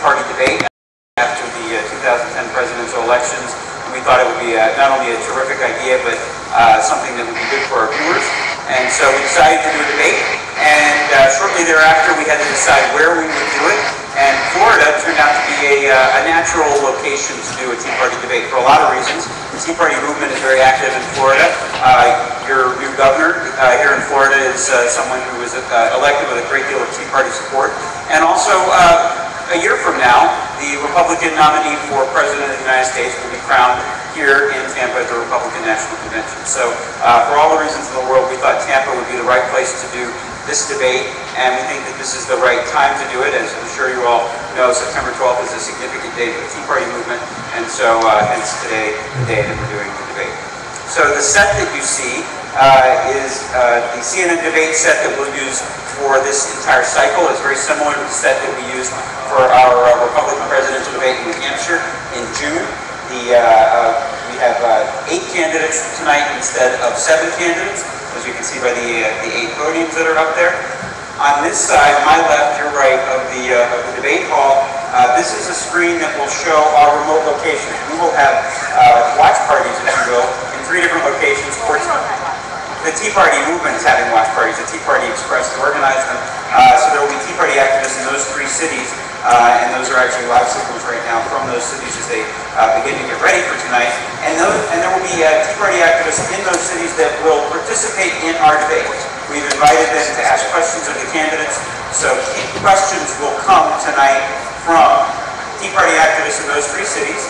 Party debate after the 2010 presidential elections. And we thought it would be not only a terrific idea, but something that would be good for our viewers. And so we decided to do a debate, and shortly thereafter we had to decide where we would do it. And Florida turned out to be a natural location to do a Tea Party debate for a lot of reasons. The Tea Party movement is very active in Florida. Your new governor here in Florida is someone who was elected with a great deal of Tea Party support. And also, a year from now, the Republican nominee for President of the United States will be crowned here in Tampa at the Republican National Convention. So for all the reasons in the world, we thought Tampa would be the right place to do this debate, and we think that this is the right time to do it. As I'm sure you all know, September 12th is a significant day for the Tea Party movement, and so hence today, the day that we're doing the debate. So the set that you see is the CNN debate set that we'll use for this entire cycle. It's very similar to the set that we used for our Republican presidential debate in New Hampshire in June. We have 8 candidates tonight instead of 7 candidates, as you can see by the 8 podiums that are up there. On this side, my left, your right, of the debate hall, this is a screen that will show our remote locations. We will have watch parties, if you will, in 3 different locations. Of course, the Tea Party movement is having watch parties. The Tea Party Express organized them. So there will be Tea Party activists in those 3 cities, and those are actually live signals right now from those cities as they begin to get ready for tonight. And there will be Tea Party activists in those cities that will participate in our debate. We've invited them to ask questions of the candidates, so questions will come tonight from Tea Party activists in those 3 cities,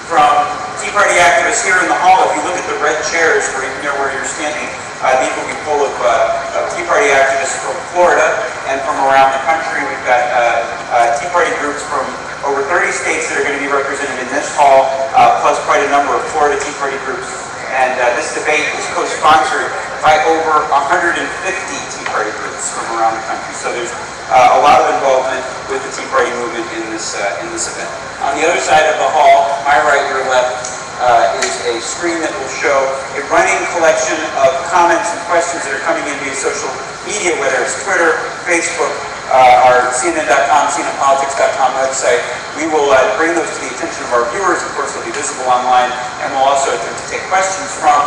from Tea Party activists here in the hall. If you look at the red chairs where you're standing, these will be full of Tea Party activists from Florida and from around the country. We've got Tea Party groups from over 30 states that are going to be represented in this hall, plus quite a number of Florida Tea Party groups. And this debate is co-sponsored by over 150 Tea Party groups from around the country. So there's a lot of involvement with the Tea Party movement in this event. On the other side of the hall, my right, your left, is a screen that will show a running collection of comments and questions that are coming in via social media, whether it's Twitter, Facebook, our CNN.com, CNNpolitics.com website. We will bring those to the attention of our viewers. Of course, they'll be visible online, and we'll also attempt to take questions from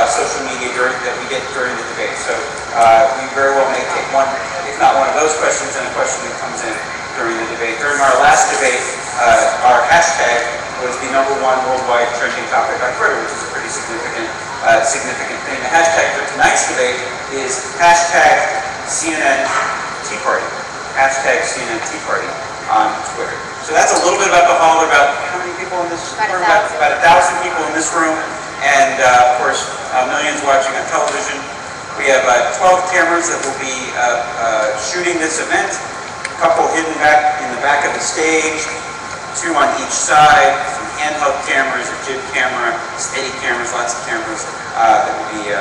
social media that we get during the debate. So we very well may take one, if not one of those questions, and a question that comes in during the debate. During our last debate, our hashtag was the #1 worldwide trending topic on Twitter, which is a pretty significant thing. The hashtag for tonight's debate is #CNN Tea Party. #CNN Tea Party on Twitter. So that's a little bit about the hall. There are about how many people in this room? About 1,000 people in this room, and of course millions watching on television. We have 12 cameras that will be shooting this event. A couple hidden back in the back of the stage, 2 on each side, some handheld cameras, a jib camera, steady cameras, lots of cameras that will be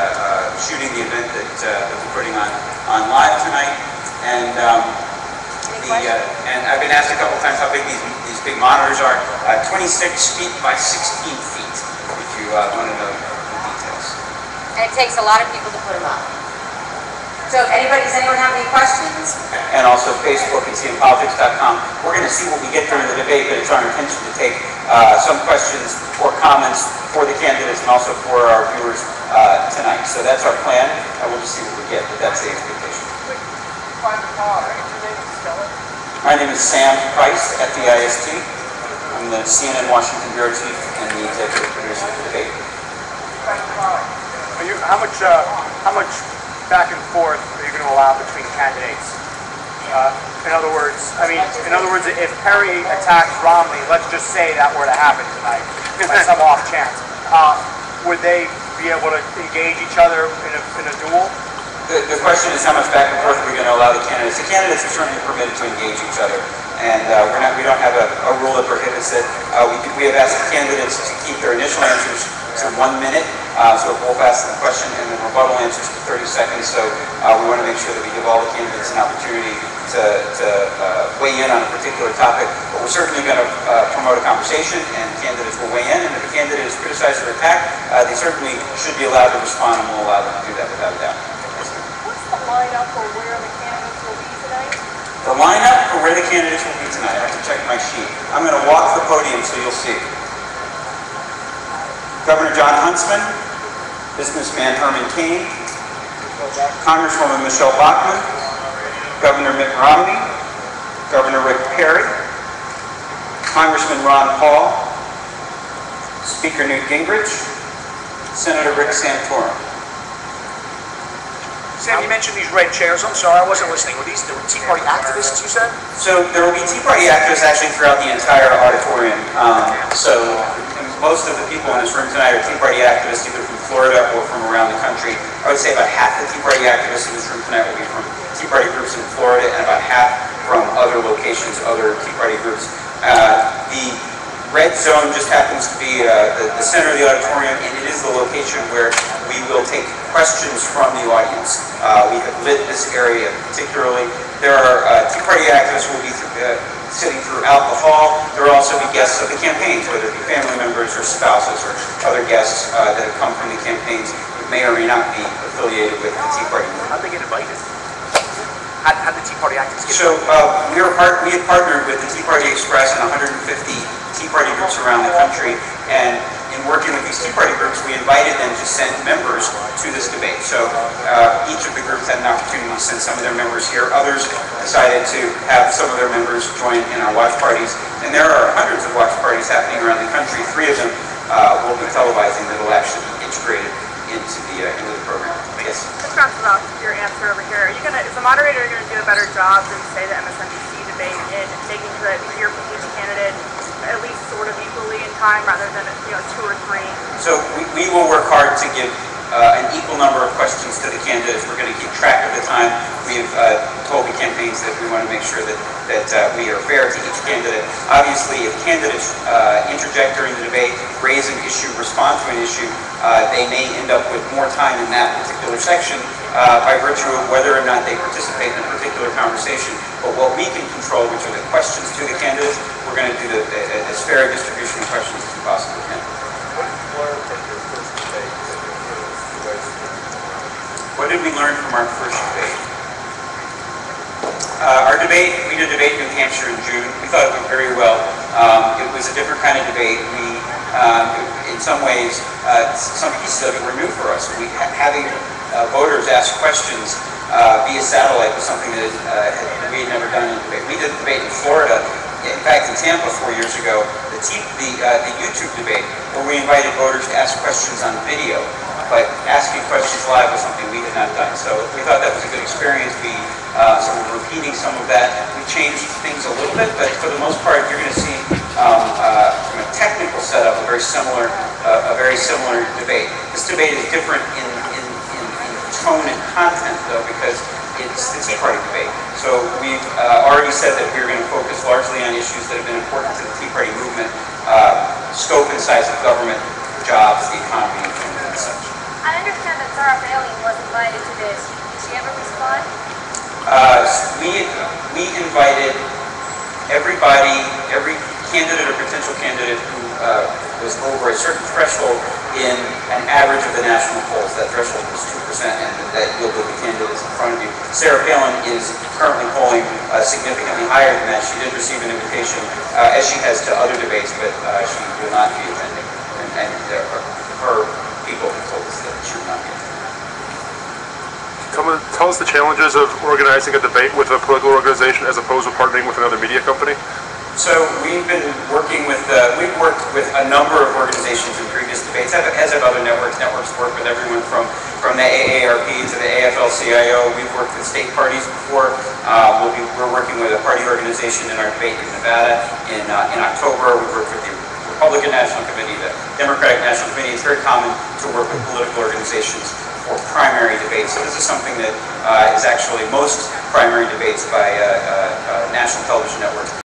shooting the event that we're putting on live tonight. And and I've been asked a couple times how big these big monitors are. 26 feet by 16 feet, if you want to know the details. And it takes a lot of people to put them up. So does anyone have any questions? And also Facebook and CNNpolitics.com. We're going to see what we get during the debate, but it's our intention to take some questions or comments for the candidates and also for our viewers tonight. So that's our plan. We'll just see what we get, but that's the expectation. My name is Sam Price, FEIST. I'm the CNN Washington Bureau Chief and the executive producer of the debate. How much back and forth are you going to allow between candidates? In other words, if Perry attacks Romney, let's just say that were to happen tonight, by some off chance, would they be able to engage each other in a duel? The question is how much back and forth are we going to allow the candidates. The candidates are certainly permitted to engage each other, and we don't have a rule that prohibits it. We have asked the candidates to keep their initial answers to 1 minute, so if both ask the question, and then rebuttal answers to 30 seconds. So we want to make sure that we give all the candidates an opportunity to weigh in on a particular topic. But we're certainly going to promote a conversation, and candidates will weigh in. And if a candidate is criticized or attacked, they certainly should be allowed to respond, and we'll allow them to do that without a doubt. What's the lineup for where the candidates will be tonight? The lineup for where the candidates will be tonight. I have to check my sheet. I'm going to walk the podium so you'll see. Governor John Huntsman, businessman Herman Cain, Congresswoman Michelle Bachmann, Governor Mitt Romney, Governor Rick Perry, Congressman Ron Paul, Speaker Newt Gingrich, Senator Rick Santorum. Sam, you mentioned these red chairs. I'm sorry, I wasn't listening. Were these the Tea Party activists, you said? So there will be Tea Party activists actually throughout the entire auditorium. Most of the people in this room tonight are Tea Party activists either from Florida or from around the country. I would say about half the Tea Party activists in this room tonight will be from Tea Party groups in Florida and about half from other locations, other Tea Party groups. The red zone just happens to be the center of the auditorium, and it is the location where we will take questions from the audience. We have lit this area particularly. There are Tea Party activists who will be sitting throughout the hall. There will also be guests of the campaigns, whether it be family members or spouses or other guests that have come from the campaigns who may or may not be affiliated with the Tea Party. How'd they get invited? How'd the Tea Party activists get invited? So we had partnered with the Tea Party Express and 150 Tea Party groups around the country, and in working with these Tea Party groups, we invited them to send members to this debate. So each of the groups had an opportunity to send some of their members here. Others decided to have some of their members join in our watch parties. And there are hundreds of watch parties happening around the country. 3 of them will be televising that will actually be integrated into the program. Yes? Just wraps up your answer over here. Is the moderator going to do a better job than, say, the MSNBC debate in making sure that we hear from each candidate at least sort of equally in time rather than 2 or 3? So we will work hard to give an equal number of questions to the candidates. We're going to keep track of the time. We've told the campaigns that we want to make sure that we are fair to each candidate. Obviously, if candidates interject during the debate, raise an issue, respond to an issue, they may end up with more time in that particular section by virtue of whether or not they participate in a particular conversation. But what we can control, which are the questions to the candidates, we're going to do as fair a distribution of questions as we possibly can. What did we learn from our first debate? We did a debate in New Hampshire in June. We thought it went very well. It was a different kind of debate. In some ways, some pieces of it were new for us. Having voters ask questions via satellite was something that we had never done in a debate. We did a debate in Florida, in fact in Tampa 4 years ago, the YouTube debate, where we invited voters to ask questions on video. But asking questions live was something we had not done. So we thought that was a good experience. So we're repeating some of that. We changed things a little bit, but for the most part, you're going to see from a technical setup a very similar debate. This debate is different in tone and content, though, because it's the Tea Party debate. So we've already said that we're going to focus largely on issues that have been important to the Tea Party movement: scope and size of government, jobs, the economy, and such. I understand that Sarah Palin was invited to this. Did she ever respond? We invited everybody, every candidate or potential candidate who was over a certain threshold in an average of the national polls. That threshold was 2%, and that yielded the candidates in front of you. Sarah Palin is currently polling significantly higher than that. She did receive an invitation, as she has to other debates, but she will not be attending. And her people have told us that she will not be attending. Tell us the challenges of organizing a debate with a political organization as opposed to partnering with another media company. So we've been working with, we've worked with a number of organizations in previous debates, as have other networks. Networks work with everyone from the AARP to the AFL-CIO. We've worked with state parties before. We're working with a party organization in our debate in Nevada in October. We've worked with the Republican National Committee, the Democratic National Committee. It's very common to work with political organizations for primary debates. So this is something that is actually most primary debates by national television networks